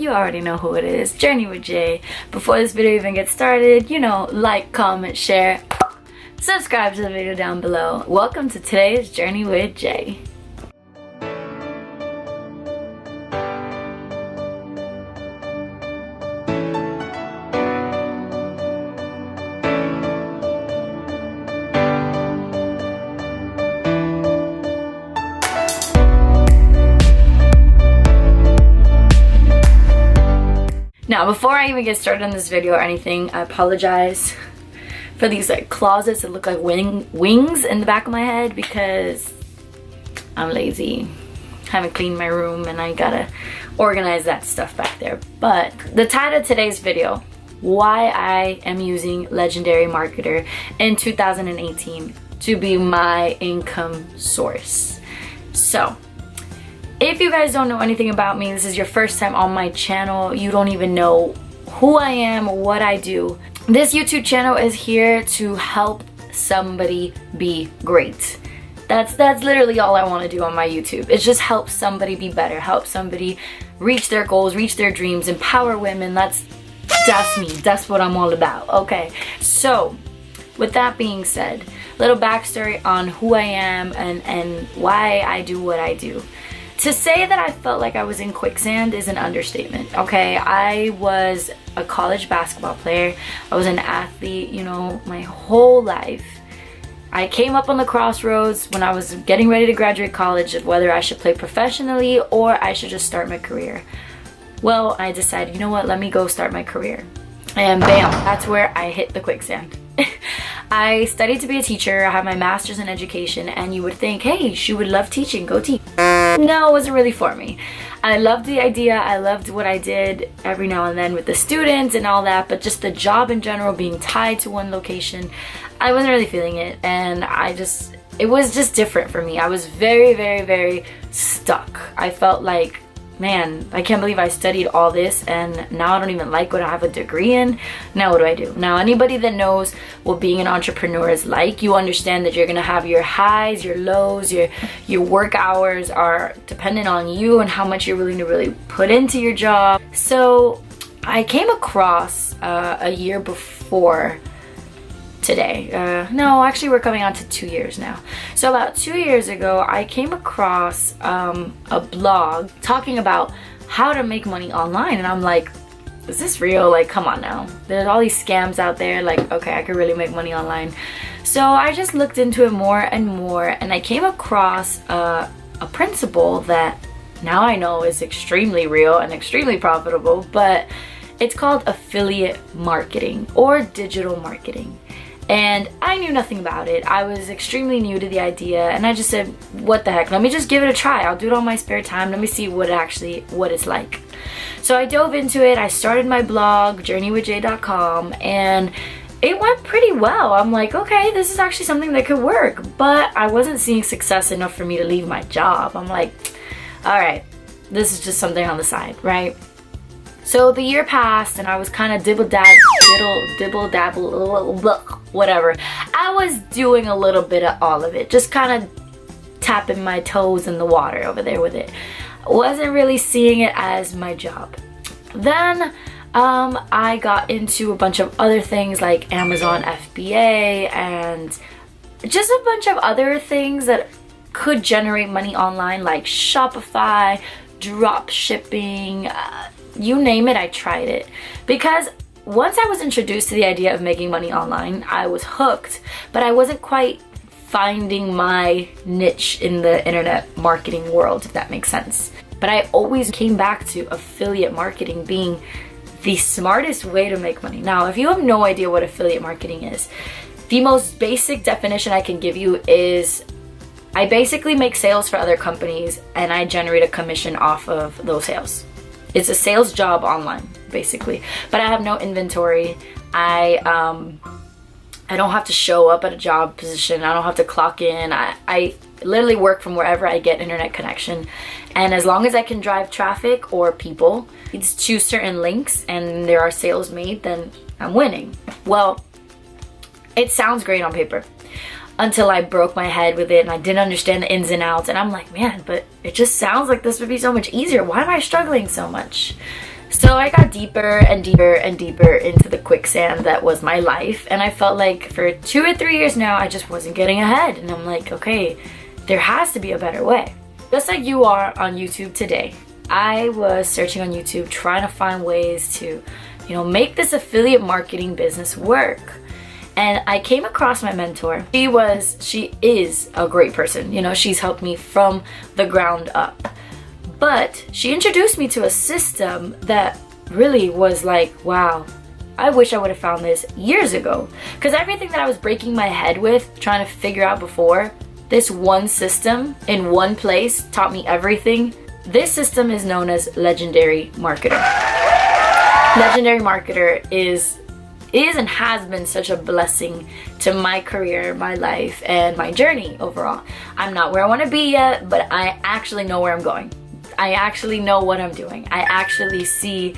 you already know who it is, Journey with Jay. Before this video even gets started, you know, like, comment, share, subscribe to the video down below. Welcome to today's Journey with Jay. Now, before I even get started on this video or anything, I apologize for these like closets that look like wings in the back of my head because I'm lazy. I haven't cleaned my room and I gotta organize that stuff back there. But the title of today's video, why I am using Legendary Marketer in 2018 to be my income source. So, if you guys don't know anything about me, this is your first time on my channel, you don't even know who I am, what I do. This YouTube channel is here to help somebody be great. That's literally all I want to do on my YouTube. It's just help somebody be better, help somebody reach their goals, reach their dreams, empower women. That's me. That's what I'm all about. Okay, so with that being said, little backstory on who I am and why I do what I do. To say that I felt like I was in quicksand is an understatement, okay? I was a college basketball player. I was an athlete, you know, my whole life. I came up on the crossroads when I was getting ready to graduate college of whether I should play professionally or I should just start my career. Well, I decided, you know what, let me go start my career. And bam, that's where I hit the quicksand. I studied to be a teacher. I have my master's in education, and you would think, hey, she would love teaching, go teach. No, it wasn't really for me. I loved the idea. I loved what I did every now and then with the students and all that, but just the job in general, being tied to one location, I wasn't really feeling it, and it was just different for me. I was very, very, very stuck. I felt like, man, I can't believe I studied all this and now I don't even like what I have a degree in. Now what do I do? Now anybody that knows what being an entrepreneur is like, you understand that you're gonna have your highs, your lows, your work hours are dependent on you and how much you're willing to really put into your job. So I came across a year before today. No, actually we're coming on to 2 years now. So about 2 years ago, I came across a blog talking about how to make money online. And I'm like, is this real? Like, come on now. There's all these scams out there. Like, okay, I could really make money online. So I just looked into it more and more. And I came across a principle that now I know is extremely real and extremely profitable. But it's called affiliate marketing or digital marketing. And I knew nothing about it. I was extremely new to the idea and I just said, what the heck, let me just give it a try. I'll do it on my spare time. Let me see what it's like. So I dove into it. I started my blog, journeywithjay.com, and it went pretty well. I'm like, okay, this is actually something that could work, but I wasn't seeing success enough for me to leave my job. I'm like, all right, this is just something on the side, right? So the year passed and I was kind of dibble dabble, whatever. I was doing a little bit of all of it, just kind of tapping my toes in the water over there with it. Wasn't really seeing it as my job. Then I got into a bunch of other things like Amazon FBA and just a bunch of other things that could generate money online, like Shopify, drop shipping, you name it, I tried it. Because once I was introduced to the idea of making money online, I was hooked, but I wasn't quite finding my niche in the internet marketing world, if that makes sense. But I always came back to affiliate marketing being the smartest way to make money. Now, if you have no idea what affiliate marketing is, the most basic definition I can give you is I basically make sales for other companies and I generate a commission off of those sales. It's a sales job online, basically. But I have no inventory. I don't have to show up at a job position. I don't have to clock in. I literally work from wherever I get internet connection. And as long as I can drive traffic or people to certain links and there are sales made, then I'm winning. Well, it sounds great on paper. Until I broke my head with it and I didn't understand the ins and outs. And I'm like, man, but it just sounds like this would be so much easier. Why am I struggling so much? So I got deeper and deeper and deeper into the quicksand that was my life, and I felt like for 2 or 3 years now I just wasn't getting ahead, and I'm like, okay, there has to be a better way. Just like you are on YouTube today, I was searching on YouTube trying to find ways to, you know, make this affiliate marketing business work. And I came across my mentor. She is a great person. You know, she's helped me from the ground up. But she introduced me to a system that really was like, wow, I wish I would have found this years ago. Because everything that I was breaking my head with, trying to figure out before, this one system in one place taught me everything. This system is known as Legendary Marketer. Legendary Marketer is and has been such a blessing to my career, my life, and my journey overall. I'm not where I want to be yet, but I actually know where I'm going. I actually know what I'm doing. I actually see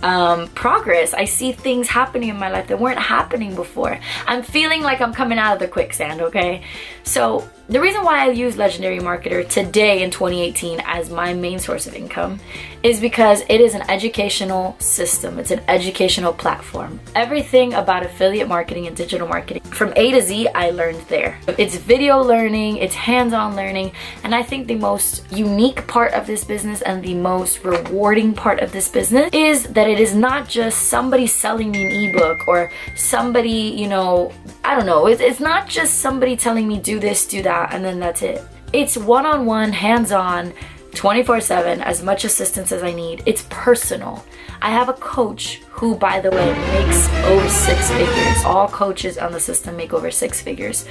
progress. I see things happening in my life that weren't happening before. I'm feeling like I'm coming out of the quicksand, okay? So the reason why I use Legendary Marketer today in 2018 as my main source of income is because it is an educational system. It's an educational platform. Everything about affiliate marketing and digital marketing from A to Z, I learned there. It's video learning, it's hands-on learning, and I think the most unique part of this business and the most rewarding part of this business is that it is not just somebody selling me an ebook or somebody, you know, I don't know, it's not just somebody telling me do this, do that, and then that's it. It's one-on-one, hands-on, 24/7, as much assistance as I need. It's personal. I have a coach who, by the way, makes over 6 figures. All coaches on the system make over 6 figures.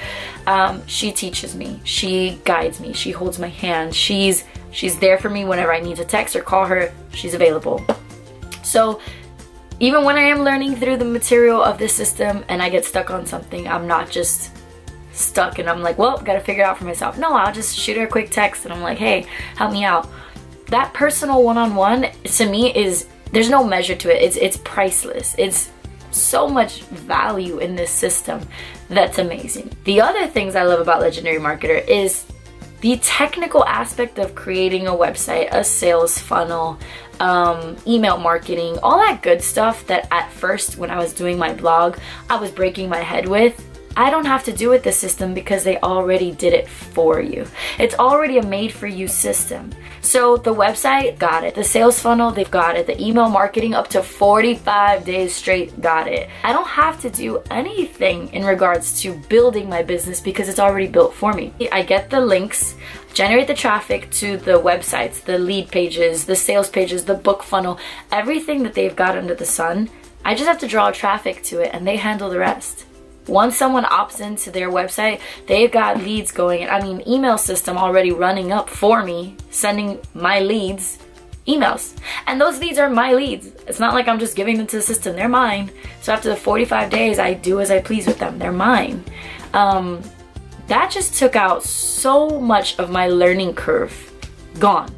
She teaches me, she guides me, she holds my hand, she's there for me whenever I need to text or call her, she's available. So even when I am learning through the material of this system and I get stuck on something, I'm not just stuck and I'm like, well, gotta figure it out for myself. No, I'll just shoot her a quick text and I'm like, hey, help me out. That personal one-on-one to me is, there's no measure to it. It's priceless. It's so much value in this system that's amazing. The other things I love about Legendary Marketer is the technical aspect of creating a website, a sales funnel, email marketing, all that good stuff that at first when I was doing my blog, I was breaking my head with. I don't have to do with the system because they already did it for you. It's already a made for you system. So the website, got it. The sales funnel, they've got it. The email marketing up to 45 days straight, got it. I don't have to do anything in regards to building my business because it's already built for me. I get the links, generate the traffic to the websites, the lead pages, the sales pages, the book funnel, everything that they've got under the sun. I just have to draw traffic to it and they handle the rest. Once someone opts into their website, they've got leads going. I mean, email system already running up for me, sending my leads emails. And those leads are my leads. It's not like I'm just giving them to the system. They're mine. So after the 45 days, I do as I please with them. They're mine. That just took out so much of my learning curve. Gone.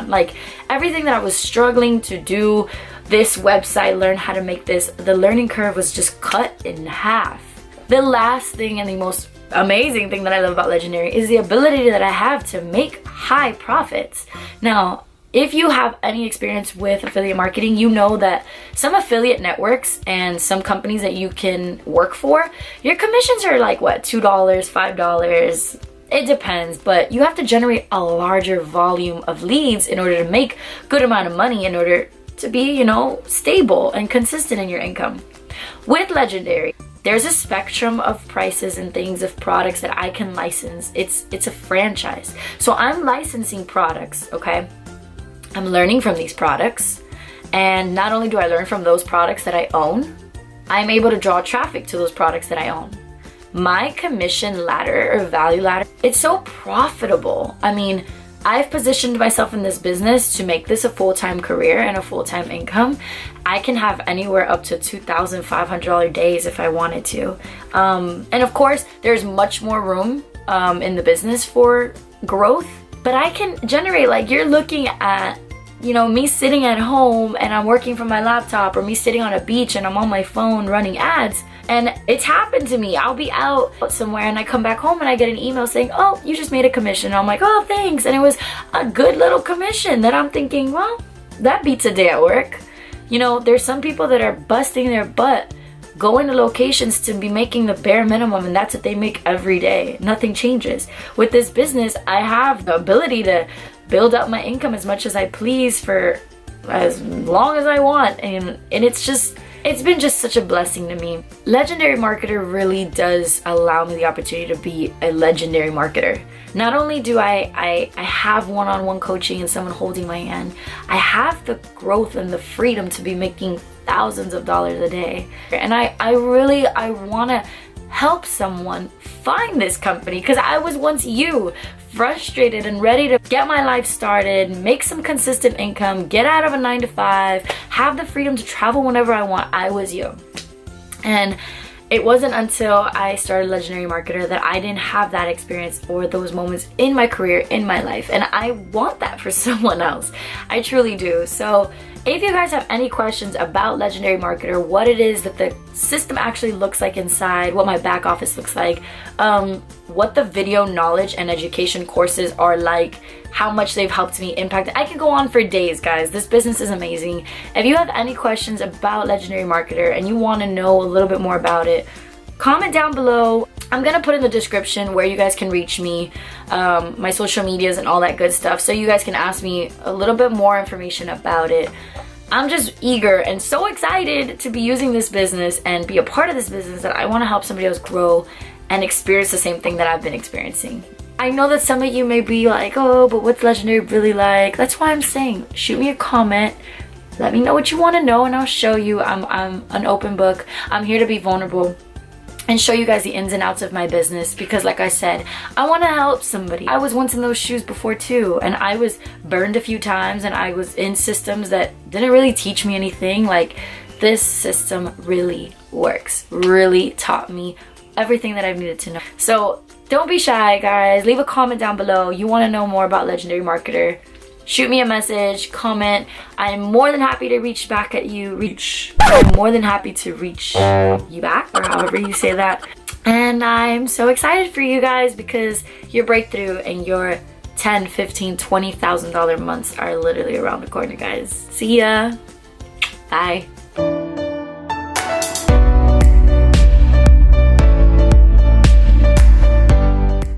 Like everything that I was struggling to do, this website, learn how to make this, the learning curve was just cut in half. The last thing and the most amazing thing that I love about Legendary is the ability that I have to make high profits. Now, if you have any experience with affiliate marketing, you know that some affiliate networks and some companies that you can work for, your commissions are like what, $2, $5, it depends, but you have to generate a larger volume of leads in order to make good amount of money in order to be, you know, stable and consistent in your income. With Legendary, there's a spectrum of prices and things of products that I can license. It's a franchise. So I'm licensing products, okay? I'm learning from these products. And not only do I learn from those products that I own, I'm able to draw traffic to those products that I own. My commission ladder or value ladder, it's so profitable. I mean, I've positioned myself in this business to make this a full-time career and a full-time income. I can have anywhere up to $2,500 days if I wanted to. And of course, there's much more room in the business for growth. But I can generate, like you're looking at, you know, me sitting at home and I'm working from my laptop, or me sitting on a beach and I'm on my phone running ads. And it's happened to me. I'll be out somewhere and I come back home and I get an email saying, oh, you just made a commission. And I'm like, oh, thanks. And it was a good little commission that I'm thinking, well, that beats a day at work. You know, there's some people that are busting their butt going to locations to be making the bare minimum, and that's what they make every day. Nothing changes. With this business, I have the ability to build up my income as much as I please for as long as I want, and it's been just such a blessing to me. Legendary Marketer really does allow me the opportunity to be a legendary marketer. Not only do I have one-on-one coaching and someone holding my hand, I have the growth and the freedom to be making thousands of dollars a day. And I want to help someone find this company, because I was once you, frustrated and ready to get my life started, make some consistent income, get out of a 9-to-5, have the freedom to travel whenever I want. I was you. And it wasn't until I started Legendary Marketer that I didn't have that experience or those moments in my career, in my life. And I want that for someone else. I truly do. So if you guys have any questions about Legendary Marketer, what it is that the system actually looks like inside, what my back office looks like, what the video knowledge and education courses are like, how much they've helped me impact, I could go on for days, guys. This business is amazing. If you have any questions about Legendary Marketer and you want to know a little bit more about it, comment down below. I'm gonna put in the description where you guys can reach me, my social medias and all that good stuff, so you guys can ask me a little bit more information about it. I'm just eager and so excited to be using this business and be a part of this business that I want to help somebody else grow and experience the same thing that I've been experiencing. I know that some of you may be like, oh, but what's Legendary really like? That's why I'm saying, shoot me a comment. Let me know what you want to know and I'll show you. I'm an open book. I'm here to be vulnerable and show you guys the ins and outs of my business, because like I said, I want to help somebody. I was once in those shoes before too, and I was burned a few times, and I was in systems that didn't really teach me anything. Like, this system really works, really taught me everything that I've needed to know. So don't be shy, guys. Leave a comment down below. You want to know more about Legendary Marketer, shoot me a message, comment. I'm more than happy to reach back at you. I'm more than happy to reach you back, or however you say that. And I'm so excited for you guys, because your breakthrough and your $10,000, $15,000, $20,000 months are literally around the corner, guys. See ya. Bye.